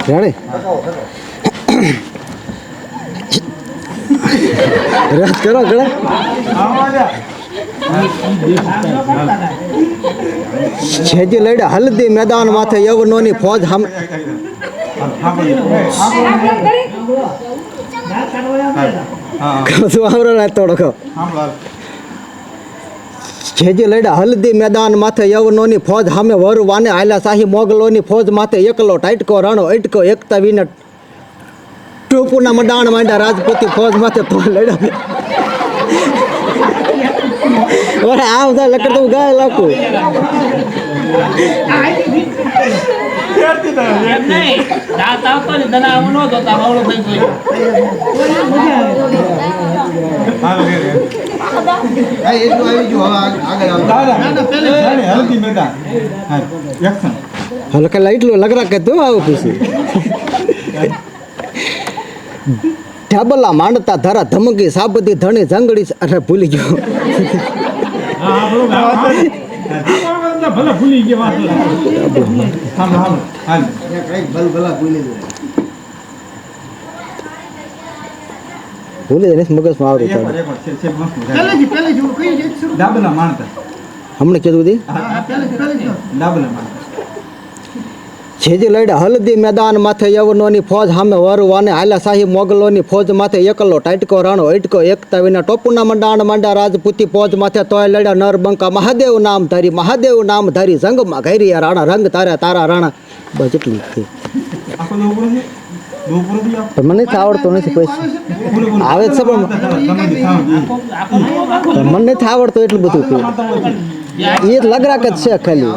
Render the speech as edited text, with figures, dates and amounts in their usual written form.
ready રાત કરો ગળે છેજી લડ્યા હલ્દી મેદાન માથે યવનોની ફોજ સામે છેજી લડ્યા હલ્દી મેદાન માથે યવનોની ફોજ સામે વરવાને આયલા શાહી મોગલોની ફોજ માથે એકલો ટાઈટકો રણો અટકો એકતા વિને ટોપુના મડાણ માંડ્યા રાજપૂતી ફોજ માથે તો લડ્યા ઓરે આવ દા લકડ તો ગાય લાકુ હલકા લાઈટ લો લગરા કે તું આવું પછી ઢાબલા માંડતા ધરા ધમકી સાબતી ધણી જંગડી અરે ભૂલી ગયો ભૂલી ગયા ભૂલી જઈને મગજમાં આવડે હમણે કીધું હતી છેજી લડ્યા હલ્દી મેદાન માથે યવનોની ફોજ સામે વરવાને આયલા શાહી મોગલોની ફોજ માથે એકલો ટાઈટકો રાણો અટકો એકતા વિના ટોપુના મંડાણ માંડા રાજપૂતી ફોજ માથે તોય લડ્યા નરબંકા મહાદેવ નામ ધારી જંગમાં ઘેરી રાણા રંગ તારા રાણા બસ એટલી મને આવડતું નથી પૈસા આવે છે પણ મને નથી આવડતું એટલું બધું એ લગરાક જ છે ખાલી